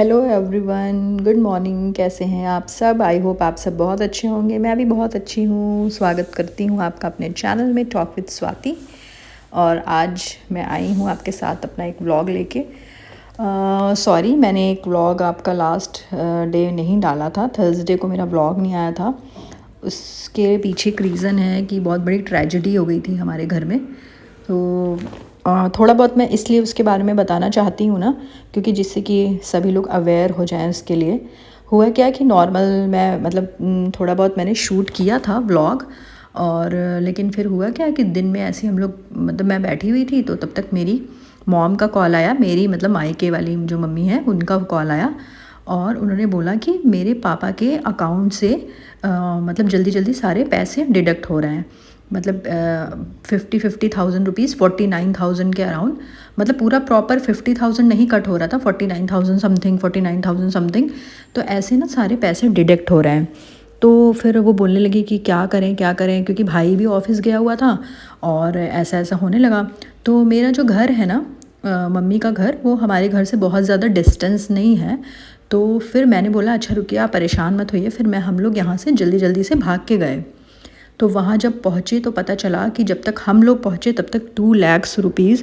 Hello everyone, good morning. कैसे हैं आप सब? आई होप आप सब बहुत अच्छे होंगे। मैं भी बहुत अच्छी हूँ। स्वागत करती हूँ आपका अपने चैनल में टॉक विद स्वाति। और आज मैं आई हूँ आपके साथ अपना एक व्लॉग लेके। सॉरी, मैंने एक व्लॉग आपका लास्ट डे नहीं डाला था। थर्सडे को मेरा व्लॉग नहीं आया था। उसके पीछे एक रीज़न है कि बहुत बड़ी ट्रेजेडी हो गई थी हमारे घर में। तो थोड़ा बहुत मैं इसलिए उसके बारे में बताना चाहती हूँ ना, क्योंकि जिससे कि सभी लोग अवेयर हो जाएं उसके लिए। हुआ क्या कि नॉर्मल मैं मतलब थोड़ा बहुत मैंने शूट किया था व्लॉग। और लेकिन फिर हुआ क्या कि दिन में ऐसे हम लोग मतलब मैं बैठी हुई थी, तो तब तक मेरी मॉम का कॉल आया। मेरी मतलब मायके वाली जो मम्मी है उनका कॉल आया। और उन्होंने बोला कि मेरे पापा के अकाउंट से मतलब जल्दी जल्दी सारे पैसे डिडक्ट हो रहे हैं। मतलब 50,000 रुपीज़, 49,000 के अराउंड। मतलब पूरा प्रॉपर 50,000 नहीं कट हो रहा था, 49,000 समथिंग, 49,000 समथिंग। तो ऐसे ना सारे पैसे डिडक्ट हो रहे हैं। तो फिर वो बोलने लगी कि क्या करें क्या करें, क्योंकि भाई भी ऑफिस गया हुआ था और ऐसा ऐसा होने लगा। तो मेरा जो घर है ना, मम्मी का घर, वो हमारे घर से बहुत ज़्यादा डिस्टेंस नहीं है। तो फिर मैंने बोला अच्छा रुकिए, आप परेशान मत होइए। फिर हम लोग यहाँ से जल्दी जल्दी से भाग के गए। तो वहाँ जब पहुँचे तो पता चला कि जब तक हम लोग पहुँचे तब तक 2 लाख रुपीज़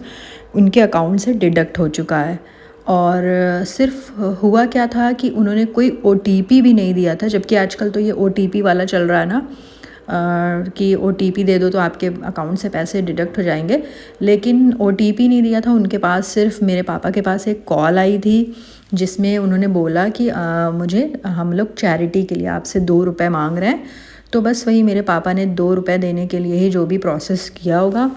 उनके अकाउंट से डिडक्ट हो चुका है। और सिर्फ हुआ क्या था कि उन्होंने कोई ओटीपी भी नहीं दिया था, जबकि आजकल तो ये ओटीपी वाला चल रहा है ना, कि ओटीपी दे दो तो आपके अकाउंट से पैसे डिडक्ट हो जाएंगे। लेकिन ओटीपी नहीं दिया था उनके पास। सिर्फ मेरे पापा के पास एक कॉल आई थी जिसमें उन्होंने बोला कि मुझे हम लोग चैरिटी के लिए आपसे 2 रुपये मांग रहे हैं। तो बस वही मेरे पापा ने 2 रुपये देने के लिए ही जो भी प्रोसेस किया होगा,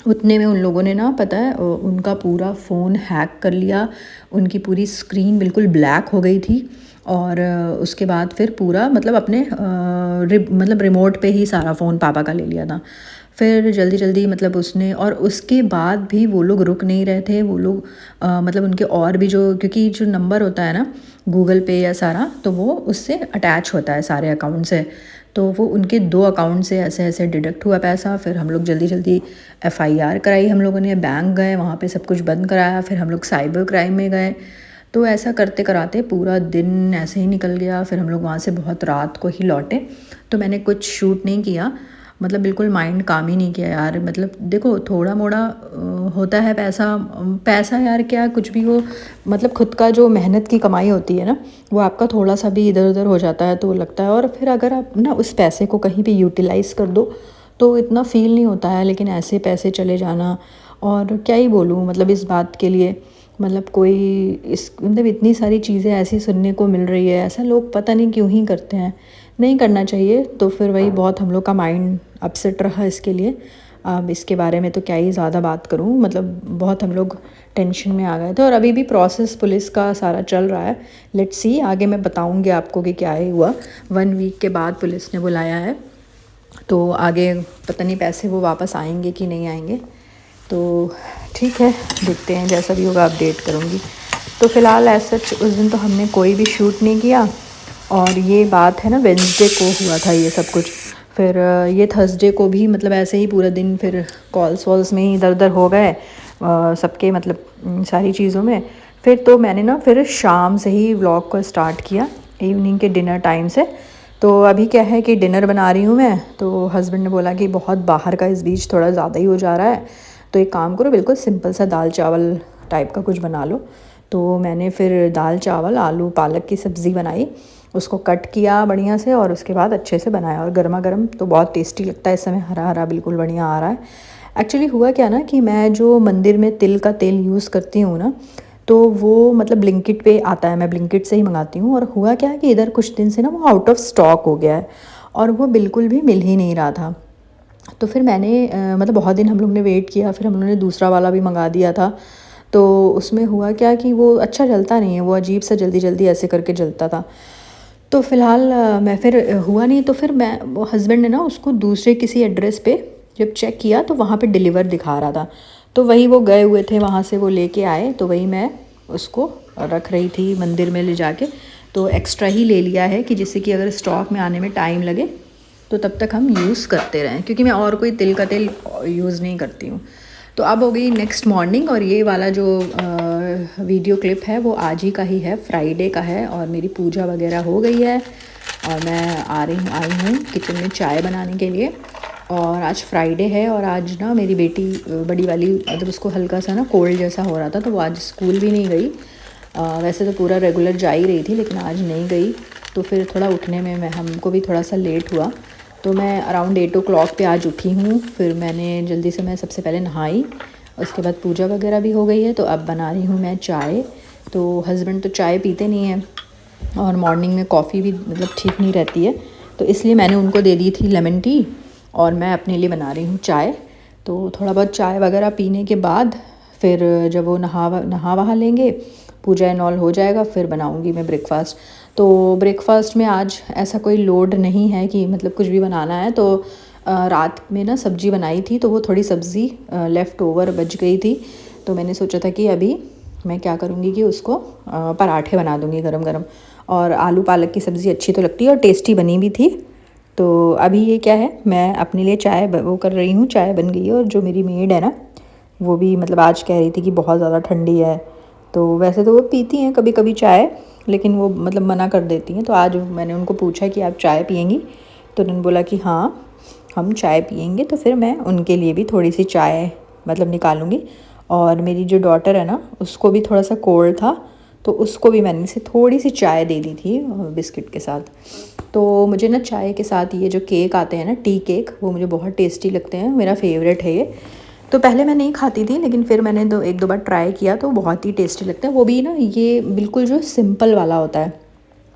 उतने में उन लोगों ने ना, पता है, उनका पूरा फ़ोन हैक कर लिया। उनकी पूरी स्क्रीन बिल्कुल ब्लैक हो गई थी। और उसके बाद फिर पूरा मतलब अपने मतलब रिमोट पे ही सारा फ़ोन पापा का ले लिया था। फिर जल्दी जल्दी मतलब उसने, और उसके बाद भी वो लोग रुक नहीं रहे थे। वो लोग मतलब उनके और भी जो, क्योंकि जो नंबर होता है ना गूगल पे या सारा, तो वो उससे अटैच होता है सारे अकाउंट से। तो वो उनके 2 अकाउंट से ऐसे ऐसे डिडक्ट हुआ पैसा। फिर हम लोग जल्दी जल्दी एफआईआर कराई। हम लोगों ने बैंक गए, वहाँ पे सब कुछ बंद कराया। फिर हम लोग साइबर क्राइम में गए। तो ऐसा करते कराते पूरा दिन ऐसे ही निकल गया। फिर हम लोग वहाँ से बहुत रात को ही लौटे। तो मैंने कुछ शूट नहीं किया, मतलब बिल्कुल माइंड काम ही नहीं किया यार। मतलब देखो, थोड़ा मोड़ा होता है पैसा। पैसा यार क्या कुछ भी हो, मतलब खुद का जो मेहनत की कमाई होती है ना, वो आपका थोड़ा सा भी इधर उधर हो जाता है तो लगता है। और फिर अगर आप ना उस पैसे को कहीं भी यूटिलाइज़ कर दो तो इतना फील नहीं होता है। लेकिन ऐसे पैसे चले जाना, और क्या ही बोलूँ मतलब इस बात के लिए, मतलब कोई इस मतलब इतनी सारी चीज़ें ऐसी सुनने को मिल रही है। ऐसा लोग पता नहीं क्यों ही करते हैं, नहीं करना चाहिए। तो फिर वही बहुत हम लोग का माइंड अपसेट रहा इसके लिए। अब इसके बारे में तो क्या ही ज़्यादा बात करूँ, मतलब बहुत हम लोग टेंशन में आ गए थे। और अभी भी प्रोसेस पुलिस का सारा चल रहा है। लेट्स सी, आगे मैं बताऊँगी आपको कि क्या ही हुआ। 1 वीक के बाद पुलिस ने बुलाया है, तो आगे पता नहीं पैसे वो वापस आएंगे कि नहीं आएंगे। तो ठीक है, देखते हैं, जैसा भी होगा अपडेट करूँगी। तो फ़िलहाल ऐसा उस दिन तो हमने कोई भी शूट नहीं किया। और ये बात है ना, वेडनेसडे को हुआ था ये सब कुछ। फिर ये थर्सडे को भी मतलब ऐसे ही पूरा दिन फिर कॉल्स वॉल्स में ही इधर उधर हो गए सबके, मतलब सारी चीज़ों में। फिर तो मैंने ना फिर शाम से ही व्लॉग को स्टार्ट किया, इवनिंग के डिनर टाइम से। तो अभी क्या है कि डिनर बना रही हूँ मैं। तो हस्बैंड ने बोला कि बहुत बाहर का इस बीच थोड़ा ज़्यादा ही हो जा रहा है, तो एक काम करो, बिल्कुल सिंपल सा दाल चावल टाइप का कुछ बना लो। तो मैंने फिर दाल चावल आलू पालक की सब्ज़ी बनाई, उसको कट किया बढ़िया से, और उसके बाद अच्छे से बनाया। और गर्मा गर्म तो बहुत टेस्टी लगता है। इस समय हरा हरा बिल्कुल बढ़िया आ रहा है। एक्चुअली हुआ क्या ना कि मैं जो मंदिर में तिल का तेल यूज़ करती हूँ ना, तो वो मतलब ब्लिंकिट पे आता है, मैं ब्लिंकिट से ही मंगाती हूँ। और हुआ क्या है कि इधर कुछ दिन से ना वो आउट ऑफ स्टॉक हो गया है, और वो बिल्कुल भी मिल ही नहीं रहा था। तो फिर मैंने मतलब बहुत दिन हम लोग ने वेट किया। फिर हम लोगों ने दूसरा वाला भी मंगा दिया था। तो उसमें हुआ क्या कि वो अच्छा जलता नहीं है, वो अजीब सा जल्दी जल्दी ऐसे करके जलता था। तो फ़िलहाल मैं फिर हुआ नहीं। तो फिर मैं, वो हस्बैंड ने ना उसको दूसरे किसी एड्रेस पे जब चेक किया तो वहाँ पे डिलीवर दिखा रहा था। तो वही वो गए हुए थे, वहाँ से वो लेके आए। तो वही मैं उसको रख रही थी मंदिर में ले जाके। तो एक्स्ट्रा ही ले लिया है कि जिससे कि अगर स्टॉक में आने में टाइम लगे तो तब तक हम यूज़ करते रहें, क्योंकि मैं और कोई तिल का तेल यूज़ नहीं करती हूँ। तो अब हो गई नेक्स्ट मॉर्निंग, और ये वाला जो वीडियो क्लिप है वो आज ही का ही है, फ्राइडे का है। और मेरी पूजा वगैरह हो गई है और मैं आई हूँ किचन में चाय बनाने के लिए। और आज फ्राइडे है और आज ना मेरी बेटी बड़ी वाली मतलब उसको हल्का सा ना कोल्ड जैसा हो रहा था, तो वो आज स्कूल भी नहीं गई। वैसे तो पूरा रेगुलर जा ही रही थी लेकिन आज नहीं गई, तो फिर थोड़ा उठने में हमको भी थोड़ा सा लेट हुआ। तो मैं अराउंड 8 o'clock पे आज उठी हूँ। फिर मैंने जल्दी से मैं सबसे पहले नहाई, उसके बाद पूजा वगैरह भी हो गई है। तो अब बना रही हूँ मैं चाय। तो हस्बैंड तो चाय पीते नहीं हैं और मॉर्निंग में कॉफ़ी भी मतलब ठीक नहीं रहती है, तो इसलिए मैंने उनको दे दी थी लेमन टी और मैं अपने लिए बना रही हूँ चाय। तो थोड़ा बहुत चाय वगैरह पीने के बाद फिर जब वो नहा वहा लेंगे, पूजा एंड ऑल हो जाएगा, फिर बनाऊँगी मैं ब्रेकफ़ास्ट। तो ब्रेकफ़ास्ट में आज ऐसा कोई लोड नहीं है कि मतलब कुछ भी बनाना है। तो रात में ना सब्ज़ी बनाई थी, तो वो थोड़ी सब्ज़ी लेफ़्ट ओवर बच गई थी, तो मैंने सोचा था कि अभी मैं क्या करूँगी कि उसको पराठे बना दूँगी गरम गरम। और आलू पालक की सब्ज़ी अच्छी तो लगती है और टेस्टी बनी भी थी। तो अभी ये क्या है, मैं अपने लिए चाय वो कर रही हूँ, चाय बन गई है। और जो मेरी मेड है ना, वो भी मतलब आज कह रही थी कि बहुत ज़्यादा ठंडी है। तो वैसे तो वो पीती हैं कभी कभी चाय, लेकिन वो मतलब मना कर देती हैं। तो आज मैंने उनको पूछा कि आप चाय पियेंगी, तो उन्होंने बोला कि हाँ हम चाय पियेंगे। तो फिर मैं उनके लिए भी थोड़ी सी चाय मतलब निकालूंगी। और मेरी जो डॉटर है ना, उसको भी थोड़ा सा कोल्ड था, तो उसको भी मैंने से थोड़ी सी चाय दे दी थी बिस्किट के साथ। तो मुझे ना चाय के साथ ये जो केक आते हैं ना, टी केक, वो मुझे बहुत टेस्टी लगते हैं, मेरा फेवरेट है ये। तो पहले मैं नहीं खाती थी लेकिन फिर मैंने एक दो बार ट्राई किया तो बहुत ही टेस्टी लगता है। वो भी ना ये बिल्कुल जो सिंपल वाला होता है।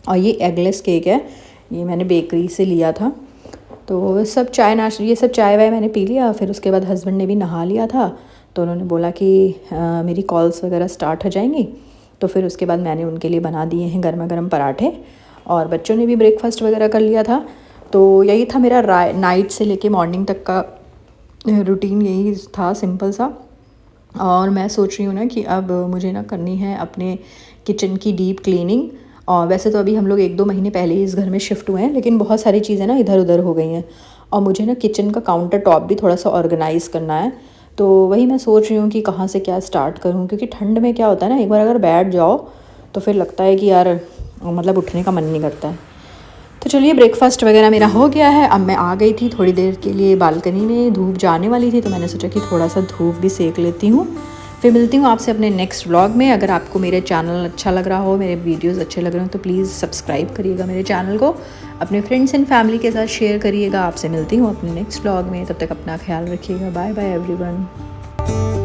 और ये एगलेस केक है, ये मैंने बेकरी से लिया था। तो सब ये सब चाय वाय मैंने पी लिया। फिर उसके बाद हस्बैंड ने भी नहा लिया था, तो उन्होंने बोला कि मेरी कॉल्स वगैरह स्टार्ट हो जाएंगी। तो फिर उसके बाद मैंने उनके लिए बना दिए हैं गर्मा गर्म पराठे, और बच्चों ने भी ब्रेकफास्ट वगैरह कर लिया था। तो यही था मेरा नाइट से लेके मॉर्निंग तक का रूटीन, यही था सिंपल सा। और मैं सोच रही हूँ ना कि अब मुझे ना करनी है अपने किचन की डीप क्लीनिंग। और वैसे तो अभी हम लोग 1-2 महीने पहले ही इस घर में शिफ्ट हुए हैं, लेकिन बहुत सारी चीज़ें ना इधर उधर हो गई हैं। और मुझे ना किचन का काउंटर टॉप भी थोड़ा सा ऑर्गेनाइज़ करना है। तो वही मैं सोच रही हूँ कि कहाँ से क्या स्टार्ट करूँ, क्योंकि ठंड में क्या होता है ना, एक बार अगर बैठ जाओ तो फिर लगता है कि यार मतलब उठने का मन नहीं करता है। तो चलिए, ब्रेकफास्ट वगैरह मेरा हो गया है। अब मैं आ गई थी थोड़ी देर के लिए बालकनी में, धूप जाने वाली थी तो मैंने सोचा कि थोड़ा सा धूप भी सेक लेती हूँ। फिर मिलती हूँ आपसे अपने नेक्स्ट व्लॉग में। अगर आपको मेरे चैनल अच्छा लग रहा हो, मेरे वीडियोस अच्छे लग रहे हो, तो प्लीज़ सब्सक्राइब करिएगा मेरे चैनल को, अपने फ्रेंड्स एंड फैमिली के साथ शेयर करिएगा। आपसे मिलती हूँ अपने नेक्स्ट व्लॉग में, तब तक अपना ख्याल रखिएगा। Bye bye everyone.